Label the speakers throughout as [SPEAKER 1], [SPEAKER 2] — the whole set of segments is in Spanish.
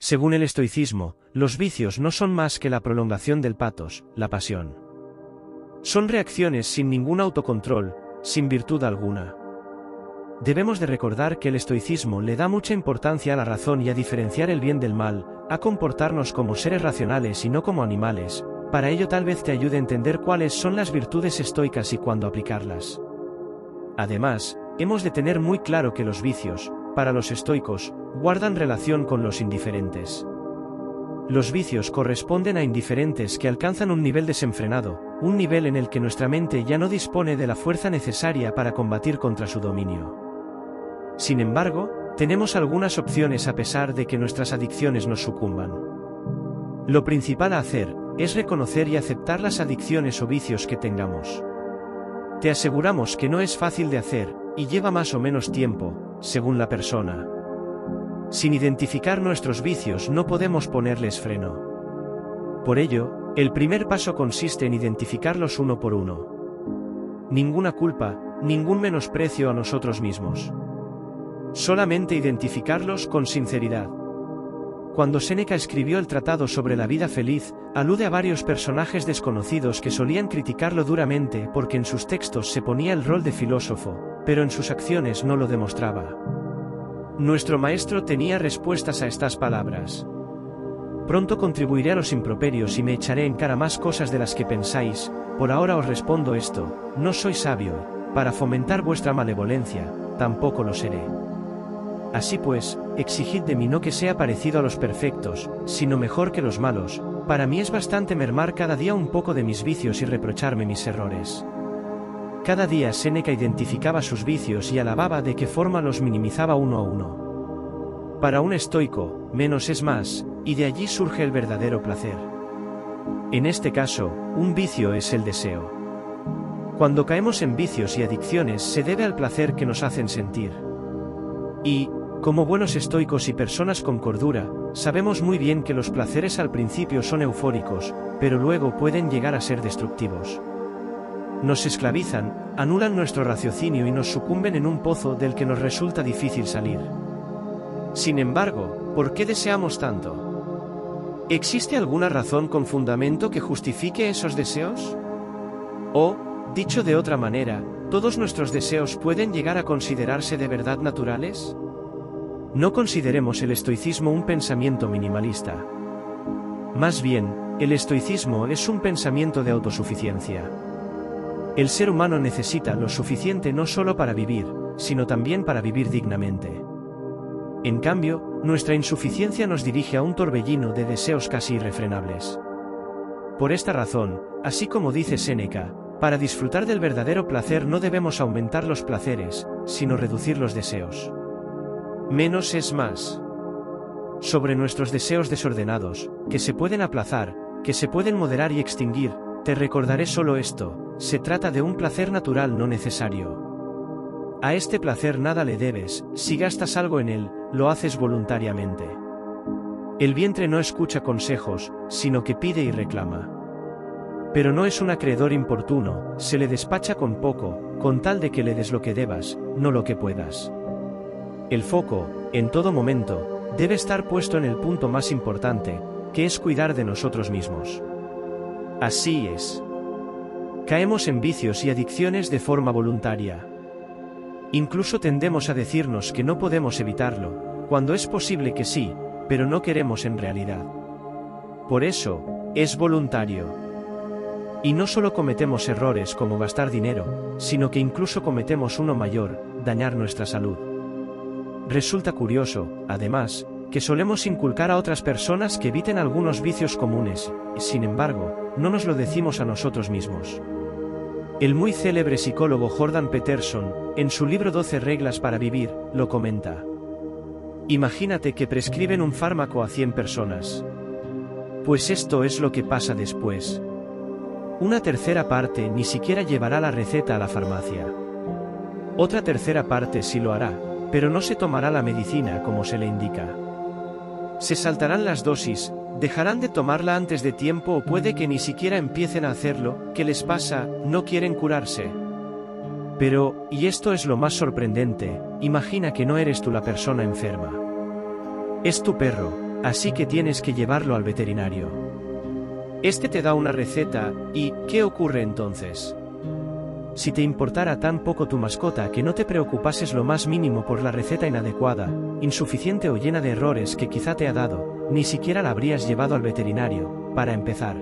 [SPEAKER 1] Según el estoicismo, los vicios no son más que la prolongación del patos, la pasión. Son reacciones sin ningún autocontrol, sin virtud alguna. Debemos de recordar que el estoicismo le da mucha importancia a la razón y a diferenciar el bien del mal, a comportarnos como seres racionales y no como animales. Para ello tal vez te ayude a entender cuáles son las virtudes estoicas y cuándo aplicarlas. Además, hemos de tener muy claro que los vicios, para los estoicos, guardan relación con los indiferentes. Los vicios corresponden a indiferentes que alcanzan un nivel desenfrenado, un nivel en el que nuestra mente ya no dispone de la fuerza necesaria para combatir contra su dominio. Sin embargo, tenemos algunas opciones a pesar de que nuestras adicciones nos sucumban. Lo principal a hacer es reconocer y aceptar las adicciones o vicios que tengamos. Te aseguramos que no es fácil de hacer, y lleva más o menos tiempo, según la persona. Sin identificar nuestros vicios no podemos ponerles freno. Por ello, el primer paso consiste en identificarlos uno por uno. Ninguna culpa, ningún menosprecio a nosotros mismos. Solamente identificarlos con sinceridad. Cuando Séneca escribió el tratado sobre la vida feliz, alude a varios personajes desconocidos que solían criticarlo duramente porque en sus textos se ponía el rol de filósofo, pero en sus acciones no lo demostraba. Nuestro maestro tenía respuestas a estas palabras. Pronto contribuiré a los improperios y me echaré en cara más cosas de las que pensáis, por ahora os respondo esto, no soy sabio, para fomentar vuestra malevolencia, tampoco lo seré. Así pues, exigid de mí no que sea parecido a los perfectos, sino mejor que los malos. Para mí es bastante mermar cada día un poco de mis vicios y reprocharme mis errores. Cada día Séneca identificaba sus vicios y alababa de qué forma los minimizaba uno a uno. Para un estoico, menos es más, y de allí surge el verdadero placer. En este caso, un vicio es el deseo. Cuando caemos en vicios y adicciones se debe al placer que nos hacen sentir. Y, como buenos estoicos y personas con cordura, sabemos muy bien que los placeres al principio son eufóricos, pero luego pueden llegar a ser destructivos. Nos esclavizan, anulan nuestro raciocinio y nos sucumben en un pozo del que nos resulta difícil salir. Sin embargo, ¿por qué deseamos tanto? ¿Existe alguna razón con fundamento que justifique esos deseos? O, dicho de otra manera, ¿todos nuestros deseos pueden llegar a considerarse de verdad naturales? No consideremos el estoicismo un pensamiento minimalista. Más bien, el estoicismo es un pensamiento de autosuficiencia. El ser humano necesita lo suficiente no solo para vivir, sino también para vivir dignamente. En cambio, nuestra insuficiencia nos dirige a un torbellino de deseos casi irrefrenables. Por esta razón, así como dice Séneca, para disfrutar del verdadero placer no debemos aumentar los placeres, sino reducir los deseos. Menos es más. Sobre nuestros deseos desordenados, que se pueden aplazar, que se pueden moderar y extinguir, te recordaré solo esto, se trata de un placer natural no necesario. A este placer nada le debes, si gastas algo en él, lo haces voluntariamente. El vientre no escucha consejos, sino que pide y reclama. Pero no es un acreedor importuno, se le despacha con poco, con tal de que le des lo que debas, no lo que puedas. El foco, en todo momento, debe estar puesto en el punto más importante, que es cuidar de nosotros mismos. Así es. Caemos en vicios y adicciones de forma voluntaria. Incluso tendemos a decirnos que no podemos evitarlo, cuando es posible que sí, pero no queremos en realidad. Por eso, es voluntario. Y no solo cometemos errores como gastar dinero, sino que incluso cometemos uno mayor, dañar nuestra salud. Resulta curioso, además, que solemos inculcar a otras personas que eviten algunos vicios comunes, y sin embargo, no nos lo decimos a nosotros mismos. El muy célebre psicólogo Jordan Peterson, en su libro 12 reglas para vivir, lo comenta. Imagínate que prescriben un fármaco a 100 personas. Pues esto es lo que pasa después. Una tercera parte ni siquiera llevará la receta a la farmacia. Otra tercera parte sí lo hará, pero no se tomará la medicina como se le indica. Se saltarán las dosis, dejarán de tomarla antes de tiempo o puede que ni siquiera empiecen a hacerlo. ¿Qué les pasa? No quieren curarse. Pero, y esto es lo más sorprendente, imagina que no eres tú la persona enferma. Es tu perro, así que tienes que llevarlo al veterinario. Este te da una receta, ¿y qué ocurre entonces? Si te importara tan poco tu mascota que no te preocupases lo más mínimo por la receta inadecuada, insuficiente o llena de errores que quizá te ha dado, ni siquiera la habrías llevado al veterinario, para empezar.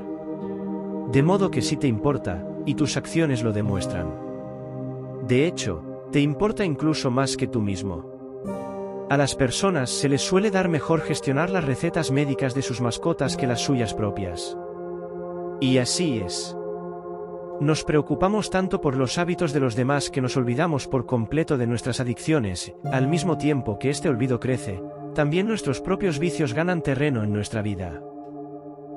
[SPEAKER 1] De modo que sí te importa, y tus acciones lo demuestran. De hecho, te importa incluso más que tú mismo. A las personas se les suele dar mejor gestionar las recetas médicas de sus mascotas que las suyas propias. Y así es. Nos preocupamos tanto por los hábitos de los demás que nos olvidamos por completo de nuestras adicciones, al mismo tiempo que este olvido crece, también nuestros propios vicios ganan terreno en nuestra vida.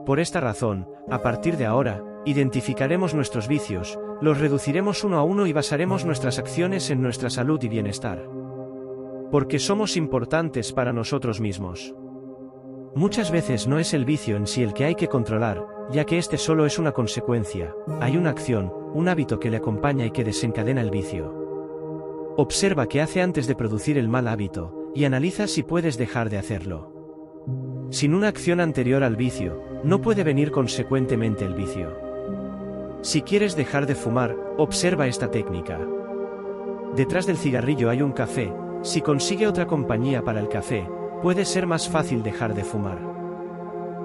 [SPEAKER 1] Por esta razón, a partir de ahora, identificaremos nuestros vicios, los reduciremos uno a uno y basaremos nuestras acciones en nuestra salud y bienestar. Porque somos importantes para nosotros mismos. Muchas veces no es el vicio en sí el que hay que controlar, ya que este solo es una consecuencia, hay una acción, un hábito que le acompaña y que desencadena el vicio. Observa qué hace antes de producir el mal hábito, y analiza si puedes dejar de hacerlo. Sin una acción anterior al vicio, no puede venir consecuentemente el vicio. Si quieres dejar de fumar, observa esta técnica. Detrás del cigarrillo hay un café, si consigue otra compañía para el café, puede ser más fácil dejar de fumar.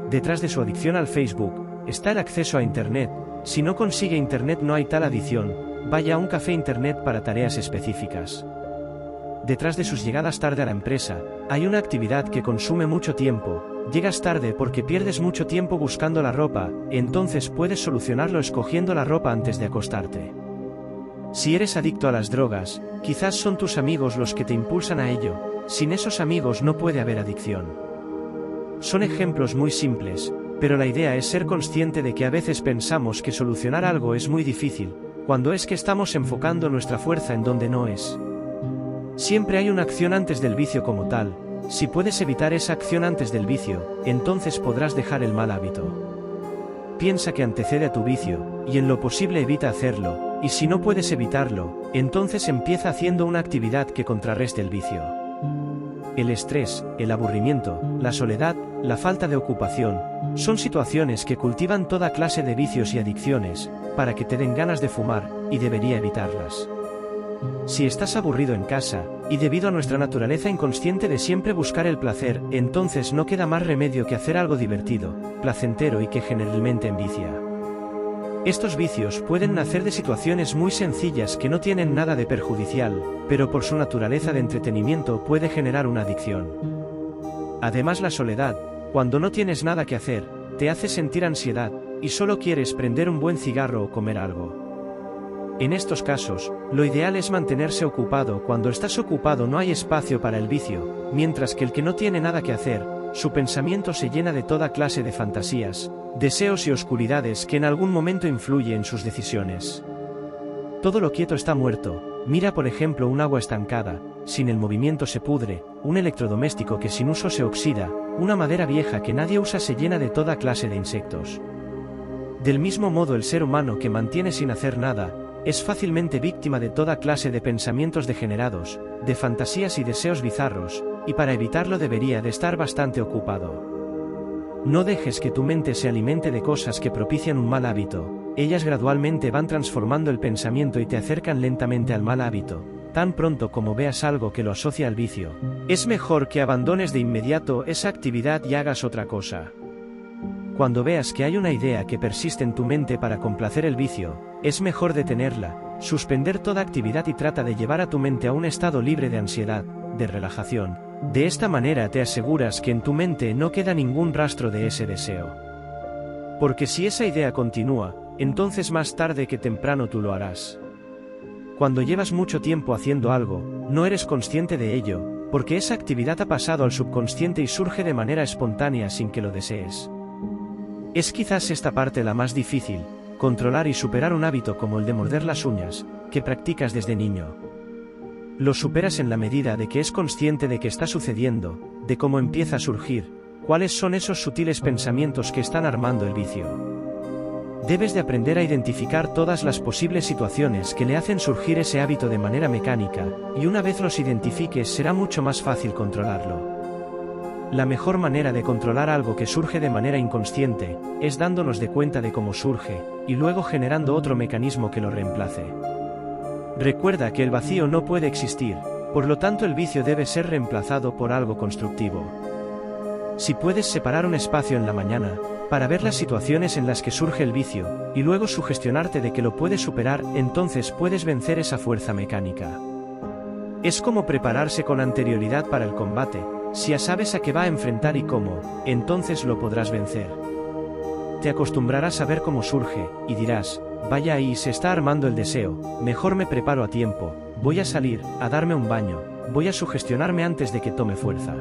[SPEAKER 1] Detrás de su adicción al Facebook, está el acceso a Internet, si no consigue Internet no hay tal adicción, vaya a un café Internet para tareas específicas. Detrás de sus llegadas tarde a la empresa, hay una actividad que consume mucho tiempo, llegas tarde porque pierdes mucho tiempo buscando la ropa, entonces puedes solucionarlo escogiendo la ropa antes de acostarte. Si eres adicto a las drogas, quizás son tus amigos los que te impulsan a ello, sin esos amigos no puede haber adicción. Son ejemplos muy simples, pero la idea es ser consciente de que a veces pensamos que solucionar algo es muy difícil, cuando es que estamos enfocando nuestra fuerza en donde no es. Siempre hay una acción antes del vicio como tal, si puedes evitar esa acción antes del vicio, entonces podrás dejar el mal hábito. Piensa que antecede a tu vicio, y en lo posible evita hacerlo, y si no puedes evitarlo, entonces empieza haciendo una actividad que contrarreste el vicio. El estrés, el aburrimiento, la soledad, la falta de ocupación, son situaciones que cultivan toda clase de vicios y adicciones, para que te den ganas de fumar, y debería evitarlas. Si estás aburrido en casa, y debido a nuestra naturaleza inconsciente de siempre buscar el placer, entonces no queda más remedio que hacer algo divertido, placentero y que generalmente envicia. Estos vicios pueden nacer de situaciones muy sencillas que no tienen nada de perjudicial, pero por su naturaleza de entretenimiento puede generar una adicción. Además, la soledad, cuando no tienes nada que hacer, te hace sentir ansiedad, y solo quieres prender un buen cigarro o comer algo. En estos casos, lo ideal es mantenerse ocupado. Cuando estás ocupado no hay espacio para el vicio, mientras que el que no tiene nada que hacer, su pensamiento se llena de toda clase de fantasías, deseos y oscuridades que en algún momento influyen en sus decisiones. Todo lo quieto está muerto. Mira por ejemplo un agua estancada, sin el movimiento se pudre, un electrodoméstico que sin uso se oxida, una madera vieja que nadie usa se llena de toda clase de insectos. Del mismo modo el ser humano que mantiene sin hacer nada, es fácilmente víctima de toda clase de pensamientos degenerados, de fantasías y deseos bizarros, y para evitarlo debería de estar bastante ocupado. No dejes que tu mente se alimente de cosas que propician un mal hábito, ellas gradualmente van transformando el pensamiento y te acercan lentamente al mal hábito. Tan pronto como veas algo que lo asocia al vicio, es mejor que abandones de inmediato esa actividad y hagas otra cosa. Cuando veas que hay una idea que persiste en tu mente para complacer el vicio, es mejor detenerla, suspender toda actividad y trata de llevar a tu mente a un estado libre de ansiedad, de relajación. De esta manera te aseguras que en tu mente no queda ningún rastro de ese deseo. Porque si esa idea continúa, entonces más tarde que temprano tú lo harás. Cuando llevas mucho tiempo haciendo algo, no eres consciente de ello, porque esa actividad ha pasado al subconsciente y surge de manera espontánea sin que lo desees. Es quizás esta parte la más difícil, controlar y superar un hábito como el de morder las uñas, que practicas desde niño. Lo superas en la medida de que es consciente de que está sucediendo, de cómo empieza a surgir, cuáles son esos sutiles pensamientos que están armando el vicio. Debes de aprender a identificar todas las posibles situaciones que le hacen surgir ese hábito de manera mecánica, y una vez los identifiques será mucho más fácil controlarlo. La mejor manera de controlar algo que surge de manera inconsciente, es dándonos de cuenta de cómo surge, y luego generando otro mecanismo que lo reemplace. Recuerda que el vacío no puede existir, por lo tanto el vicio debe ser reemplazado por algo constructivo. Si puedes separar un espacio en la mañana, para ver las situaciones en las que surge el vicio, y luego sugestionarte de que lo puedes superar, entonces puedes vencer esa fuerza mecánica. Es como prepararse con anterioridad para el combate. Si ya sabes a qué va a enfrentar y cómo, entonces lo podrás vencer. Te acostumbrarás a ver cómo surge, y dirás, vaya ahí se está armando el deseo, mejor me preparo a tiempo, voy a salir, a darme un baño, voy a sugestionarme antes de que tome fuerza.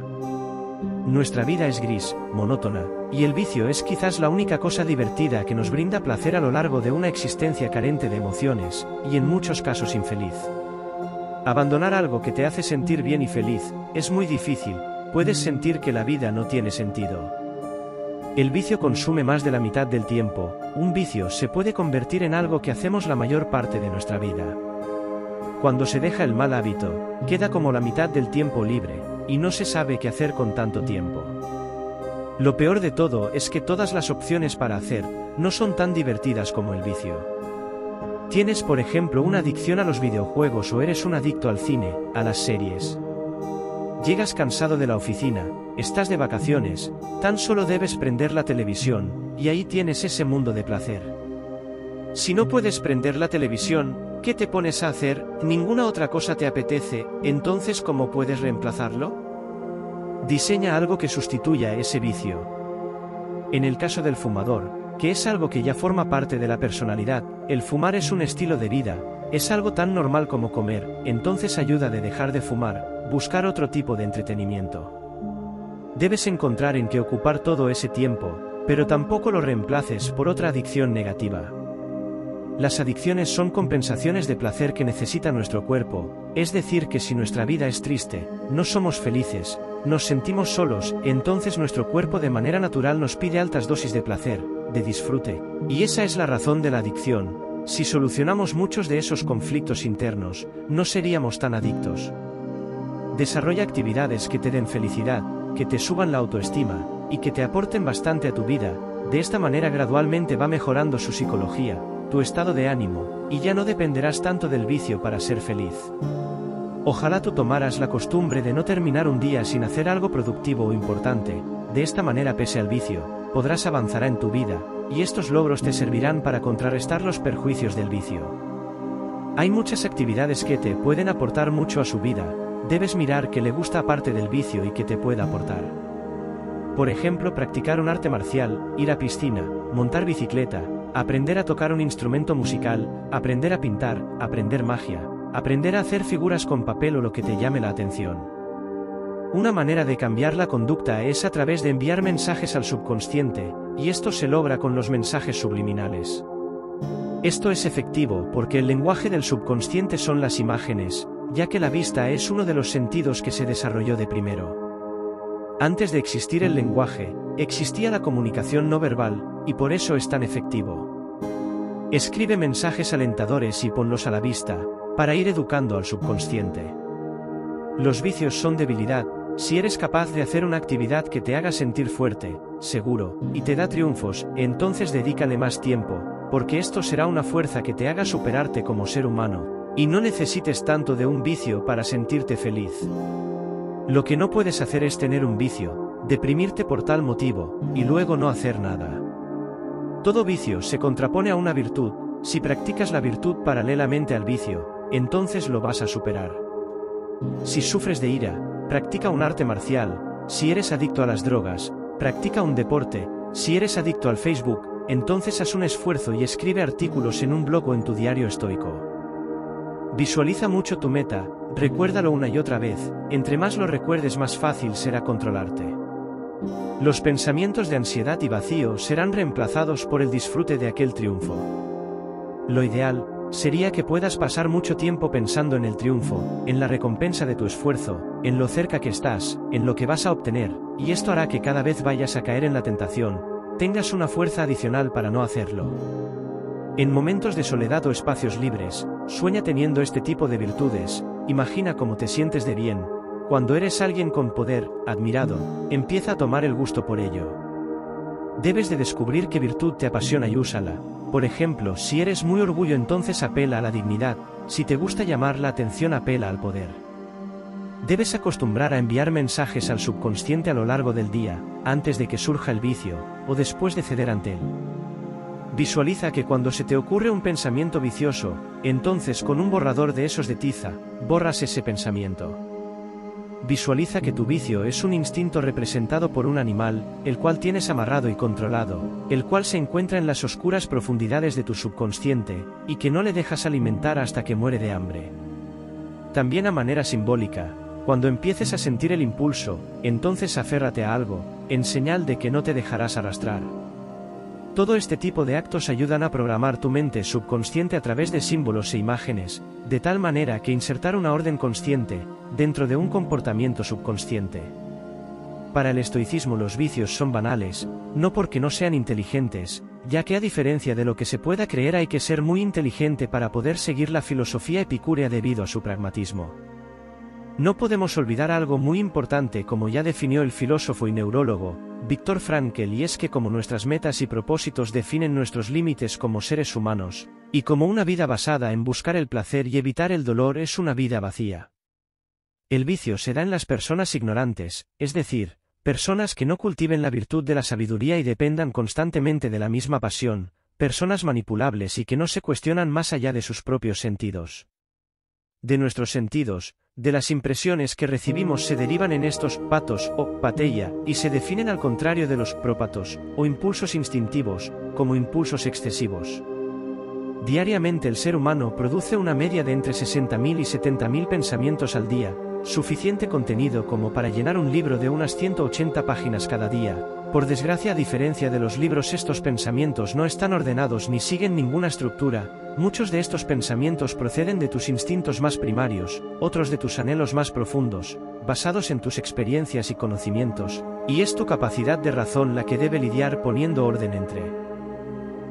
[SPEAKER 1] Nuestra vida es gris, monótona, y el vicio es quizás la única cosa divertida que nos brinda placer a lo largo de una existencia carente de emociones, y en muchos casos infeliz. Abandonar algo que te hace sentir bien y feliz, es muy difícil. Puedes sentir que la vida no tiene sentido. El vicio consume más de la mitad del tiempo. Un vicio se puede convertir en algo que hacemos la mayor parte de nuestra vida. Cuando se deja el mal hábito, queda como la mitad del tiempo libre, y no se sabe qué hacer con tanto tiempo. Lo peor de todo es que todas las opciones para hacer, no son tan divertidas como el vicio. Tienes por ejemplo una adicción a los videojuegos o eres un adicto al cine, a las series. Llegas cansado de la oficina, estás de vacaciones, tan solo debes prender la televisión, y ahí tienes ese mundo de placer. Si no puedes prender la televisión, ¿qué te pones a hacer? Ninguna otra cosa te apetece, entonces ¿cómo puedes reemplazarlo? Diseña algo que sustituya ese vicio. En el caso del fumador, que es algo que ya forma parte de la personalidad, el fumar es un estilo de vida, es algo tan normal como comer, entonces ayuda de dejar de fumar, buscar otro tipo de entretenimiento. Debes encontrar en qué ocupar todo ese tiempo, pero tampoco lo reemplaces por otra adicción negativa. Las adicciones son compensaciones de placer que necesita nuestro cuerpo, es decir que si nuestra vida es triste, no somos felices, nos sentimos solos, entonces nuestro cuerpo de manera natural nos pide altas dosis de placer, de disfrute, y esa es la razón de la adicción. Si solucionamos muchos de esos conflictos internos, no seríamos tan adictos. Desarrolla actividades que te den felicidad, que te suban la autoestima, y que te aporten bastante a tu vida, de esta manera gradualmente va mejorando su psicología, tu estado de ánimo, y ya no dependerás tanto del vicio para ser feliz. Ojalá tú tomaras la costumbre de no terminar un día sin hacer algo productivo o importante, de esta manera pese al vicio, podrás avanzar en tu vida, y estos logros te servirán para contrarrestar los perjuicios del vicio. Hay muchas actividades que te pueden aportar mucho a su vida, debes mirar qué le gusta aparte del vicio y qué te pueda aportar. Por ejemplo, practicar un arte marcial, ir a piscina, montar bicicleta, aprender a tocar un instrumento musical, aprender a pintar, aprender magia, aprender a hacer figuras con papel o lo que te llame la atención. Una manera de cambiar la conducta es a través de enviar mensajes al subconsciente, y esto se logra con los mensajes subliminales. Esto es efectivo porque el lenguaje del subconsciente son las imágenes, ya que la vista es uno de los sentidos que se desarrolló de primero. Antes de existir el lenguaje, existía la comunicación no verbal, y por eso es tan efectivo. Escribe mensajes alentadores y ponlos a la vista, para ir educando al subconsciente. Los vicios son debilidad. Si eres capaz de hacer una actividad que te haga sentir fuerte, seguro, y te da triunfos, entonces dedícale más tiempo, porque esto será una fuerza que te haga superarte como ser humano, y no necesites tanto de un vicio para sentirte feliz. Lo que no puedes hacer es tener un vicio, deprimirte por tal motivo, y luego no hacer nada. Todo vicio se contrapone a una virtud. Si practicas la virtud paralelamente al vicio, entonces lo vas a superar. Si sufres de ira, practica un arte marcial. Si eres adicto a las drogas, practica un deporte. Si eres adicto al Facebook, entonces haz un esfuerzo y escribe artículos en un blog o en tu diario estoico. Visualiza mucho tu meta, recuérdalo una y otra vez, entre más lo recuerdes más fácil será controlarte. Los pensamientos de ansiedad y vacío serán reemplazados por el disfrute de aquel triunfo. Lo ideal sería que puedas pasar mucho tiempo pensando en el triunfo, en la recompensa de tu esfuerzo, en lo cerca que estás, en lo que vas a obtener, y esto hará que cada vez vayas a caer en la tentación, tengas una fuerza adicional para no hacerlo. En momentos de soledad o espacios libres, sueña teniendo este tipo de virtudes, imagina cómo te sientes de bien, Cuando eres alguien con poder, admirado, empieza a tomar el gusto por ello. Debes de descubrir qué virtud te apasiona y úsala. Por ejemplo, si eres muy orgullo, entonces apela a la dignidad; si te gusta llamar la atención, apela al poder. Debes acostumbrar a enviar mensajes al subconsciente a lo largo del día, antes de que surja el vicio, o después de ceder ante él. Visualiza que cuando se te ocurre un pensamiento vicioso, entonces con un borrador de esos de tiza, borras ese pensamiento. Visualiza que tu vicio es un instinto representado por un animal, el cual tienes amarrado y controlado, el cual se encuentra en las oscuras profundidades de tu subconsciente, y que no le dejas alimentar hasta que muere de hambre. También a manera simbólica, cuando empieces a sentir el impulso, entonces aférrate a algo, en señal de que no te dejarás arrastrar. Todo este tipo de actos ayudan a programar tu mente subconsciente a través de símbolos e imágenes, de tal manera que insertar una orden consciente, dentro de un comportamiento subconsciente. Para el estoicismo los vicios son banales, no porque no sean inteligentes, ya que a diferencia de lo que se pueda creer hay que ser muy inteligente para poder seguir la filosofía epicúrea debido a su pragmatismo. No podemos olvidar algo muy importante, como ya definió el filósofo y neurólogo Viktor Frankl, y es que como nuestras metas y propósitos definen nuestros límites como seres humanos, y como una vida basada en buscar el placer y evitar el dolor es una vida vacía. El vicio se da en las personas ignorantes, es decir, personas que no cultiven la virtud de la sabiduría y dependan constantemente de la misma pasión, personas manipulables y que no se cuestionan más allá de sus propios sentidos. De nuestros sentidos, de las impresiones que recibimos se derivan en estos patos o pateia, y se definen al contrario de los própatos, o impulsos instintivos, como impulsos excesivos. Diariamente el ser humano produce una media de entre 60.000 y 70.000 pensamientos al día, suficiente contenido como para llenar un libro de unas 180 páginas cada día. Por desgracia, a diferencia de los libros, estos pensamientos no están ordenados ni siguen ninguna estructura. Muchos de estos pensamientos proceden de tus instintos más primarios, otros de tus anhelos más profundos, basados en tus experiencias y conocimientos, y es tu capacidad de razón la que debe lidiar poniendo orden entre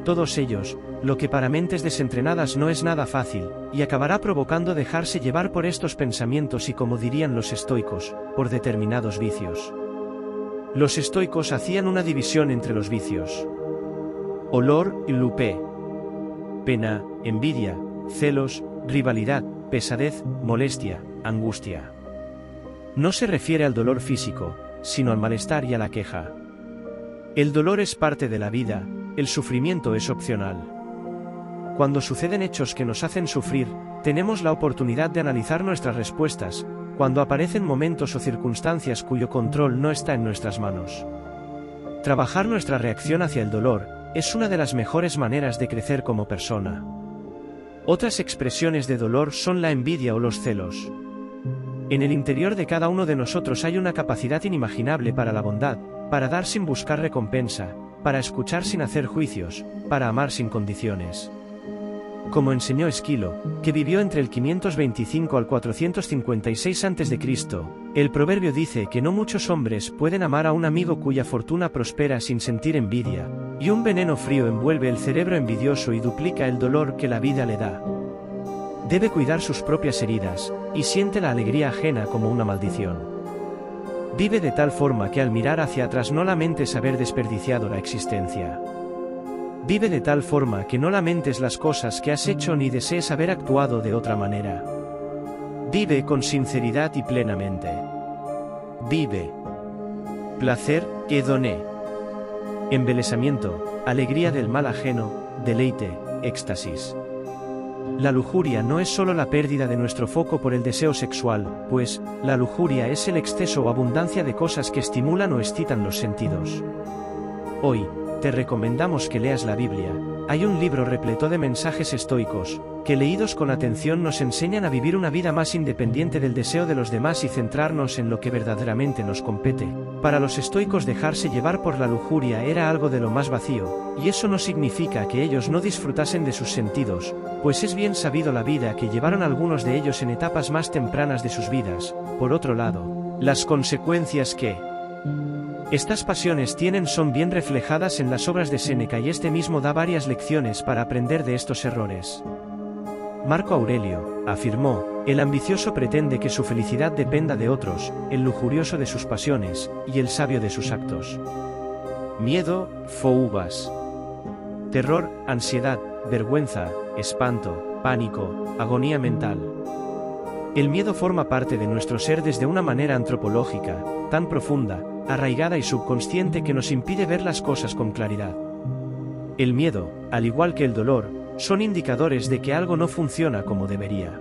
[SPEAKER 1] todos ellos, lo que para mentes desentrenadas no es nada fácil, y acabará provocando dejarse llevar por estos pensamientos y, como dirían los estoicos, por determinados vicios. Los estoicos hacían una división entre los vicios: olor y lupé, pena, envidia, celos, rivalidad, pesadez, molestia, angustia. No se refiere al dolor físico, sino al malestar y a la queja. El dolor es parte de la vida, el sufrimiento es opcional. Cuando suceden hechos que nos hacen sufrir, tenemos la oportunidad de analizar nuestras respuestas, cuando aparecen momentos o circunstancias cuyo control no está en nuestras manos. Trabajar nuestra reacción hacia el dolor es una de las mejores maneras de crecer como persona. Otras expresiones de dolor son la envidia o los celos. En el interior de cada uno de nosotros hay una capacidad inimaginable para la bondad, para dar sin buscar recompensa, para escuchar sin hacer juicios, para amar sin condiciones. Como enseñó Esquilo, que vivió entre el 525 al 456 a.C., el proverbio dice que no muchos hombres pueden amar a un amigo cuya fortuna prospera sin sentir envidia, y un veneno frío envuelve el cerebro envidioso y duplica el dolor que la vida le da. Debe cuidar sus propias heridas, y siente la alegría ajena como una maldición. Vive de tal forma que al mirar hacia atrás no lamentes haber desperdiciado la existencia. Vive de tal forma que no lamentes las cosas que has hecho ni desees haber actuado de otra manera. Vive con sinceridad y plenamente. Vive. Placer, hedoné. Embelesamiento, alegría del mal ajeno, deleite, éxtasis. La lujuria no es solo la pérdida de nuestro foco por el deseo sexual, pues, la lujuria es el exceso o abundancia de cosas que estimulan o excitan los sentidos. Hoy, te recomendamos que leas la Biblia. Hay un libro repleto de mensajes estoicos, que leídos con atención nos enseñan a vivir una vida más independiente del deseo de los demás y centrarnos en lo que verdaderamente nos compete. Para los estoicos, dejarse llevar por la lujuria era algo de lo más vacío, y eso no significa que ellos no disfrutasen de sus sentidos, pues es bien sabido la vida que llevaron algunos de ellos en etapas más tempranas de sus vidas. Por otro lado, las consecuencias que estas pasiones tienen son bien reflejadas en las obras de Séneca, y este mismo da varias lecciones para aprender de estos errores. Marco Aurelio afirmó El ambicioso pretende que su felicidad dependa de otros, el lujurioso de sus pasiones, y el sabio de sus actos. Miedo, fobas. Terror, ansiedad, vergüenza, espanto, pánico, agonía mental. El miedo forma parte de nuestro ser desde una manera antropológica, tan profunda, arraigada y subconsciente que nos impide ver las cosas con claridad. El miedo, al igual que el dolor, son indicadores de que algo no funciona como debería.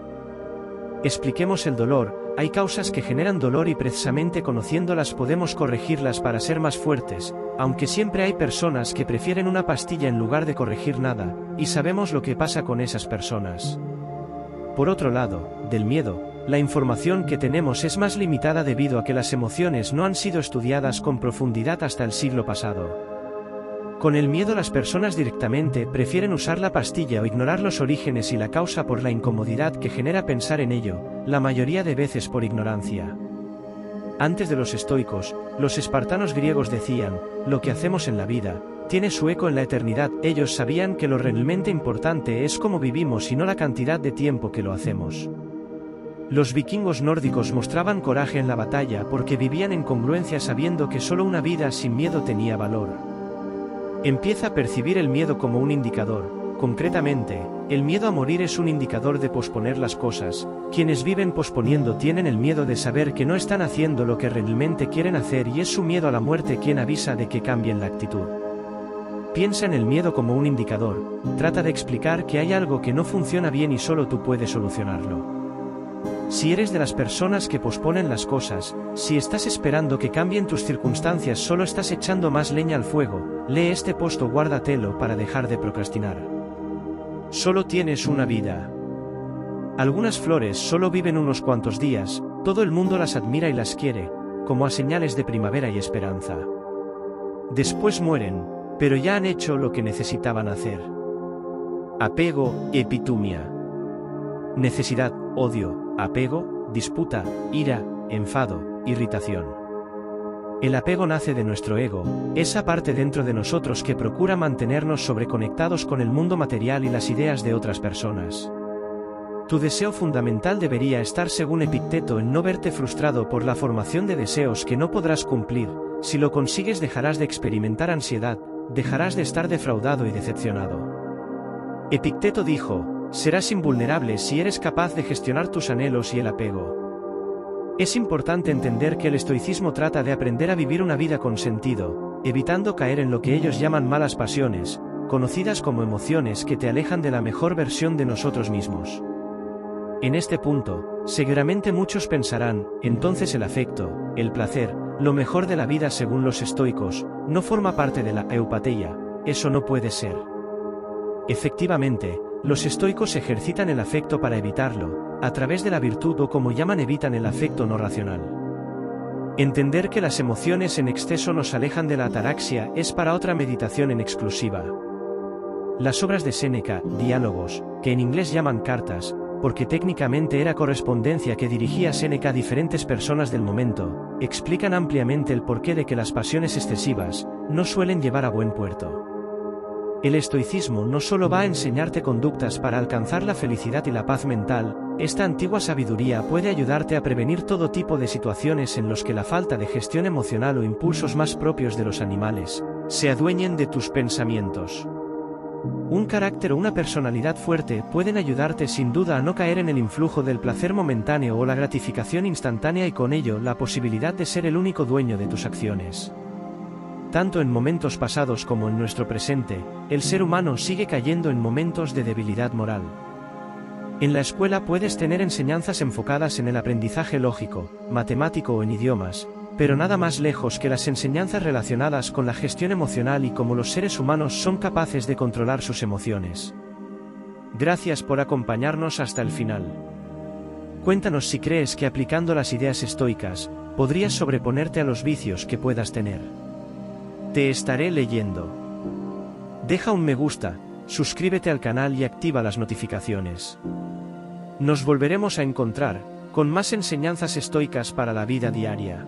[SPEAKER 1] Expliquemos el dolor. Hay causas que generan dolor y precisamente conociéndolas podemos corregirlas para ser más fuertes, aunque siempre hay personas que prefieren una pastilla en lugar de corregir nada, y sabemos lo que pasa con esas personas. Por otro lado, del miedo, la información que tenemos es más limitada debido a que las emociones no han sido estudiadas con profundidad hasta el siglo pasado. Con el miedo las personas directamente prefieren usar la pastilla o ignorar los orígenes y la causa por la incomodidad que genera pensar en ello, la mayoría de veces por ignorancia. Antes de los estoicos, los espartanos griegos decían, lo que hacemos en la vida, tiene su eco en la eternidad. Ellos sabían que lo realmente importante es cómo vivimos y no la cantidad de tiempo que lo hacemos. Los vikingos nórdicos mostraban coraje en la batalla porque vivían en congruencia sabiendo que solo una vida sin miedo tenía valor. Empieza a percibir el miedo como un indicador. Concretamente, el miedo a morir es un indicador de posponer las cosas. Quienes viven posponiendo tienen el miedo de saber que no están haciendo lo que realmente quieren hacer y es su miedo a la muerte quien avisa de que cambien la actitud. Piensa en el miedo como un indicador. Trata de explicar que hay algo que no funciona bien y solo tú puedes solucionarlo. Si eres de las personas que posponen las cosas, si estás esperando que cambien tus circunstancias, solo estás echando más leña al fuego. Lee este post o guárdatelo para dejar de procrastinar. Solo tienes una vida. Algunas flores solo viven unos cuantos días, todo el mundo las admira y las quiere, como a señales de primavera y esperanza. Después mueren, pero ya han hecho lo que necesitaban hacer. Apego, epitumia. Necesidad, odio, apego, disputa, ira, enfado, irritación. El apego nace de nuestro ego, esa parte dentro de nosotros que procura mantenernos sobreconectados con el mundo material y las ideas de otras personas. Tu deseo fundamental debería estar, según Epicteto, en no verte frustrado por la formación de deseos que no podrás cumplir. Si lo consigues dejarás de experimentar ansiedad, dejarás de estar defraudado y decepcionado. Epicteto dijo, serás invulnerable si eres capaz de gestionar tus anhelos y el apego. Es importante entender que el estoicismo trata de aprender a vivir una vida con sentido, evitando caer en lo que ellos llaman malas pasiones, conocidas como emociones que te alejan de la mejor versión de nosotros mismos. En este punto, seguramente muchos pensarán, entonces el afecto, el placer, lo mejor de la vida según los estoicos, no forma parte de la eupateia, eso no puede ser. Efectivamente, los estoicos ejercitan el afecto para evitarlo, a través de la virtud o como llaman evitan el afecto no racional. Entender que las emociones en exceso nos alejan de la ataraxia es para otra meditación en exclusiva. Las obras de Séneca, diálogos, que en inglés llaman cartas, porque técnicamente era correspondencia que dirigía Séneca a diferentes personas del momento, explican ampliamente el porqué de que las pasiones excesivas no suelen llevar a buen puerto. El estoicismo no solo va a enseñarte conductas para alcanzar la felicidad y la paz mental, esta antigua sabiduría puede ayudarte a prevenir todo tipo de situaciones en los que la falta de gestión emocional o impulsos más propios de los animales se adueñen de tus pensamientos. Un carácter o una personalidad fuerte pueden ayudarte sin duda a no caer en el influjo del placer momentáneo o la gratificación instantánea y con ello la posibilidad de ser el único dueño de tus acciones. Tanto en momentos pasados como en nuestro presente, el ser humano sigue cayendo en momentos de debilidad moral. En la escuela puedes tener enseñanzas enfocadas en el aprendizaje lógico, matemático o en idiomas, pero nada más lejos que las enseñanzas relacionadas con la gestión emocional y cómo los seres humanos son capaces de controlar sus emociones. Gracias por acompañarnos hasta el final. Cuéntanos si crees que aplicando las ideas estoicas, podrías sobreponerte a los vicios que puedas tener. Te estaré leyendo. Deja un me gusta, suscríbete al canal y activa las notificaciones. Nos volveremos a encontrar, con más enseñanzas estoicas para la vida diaria.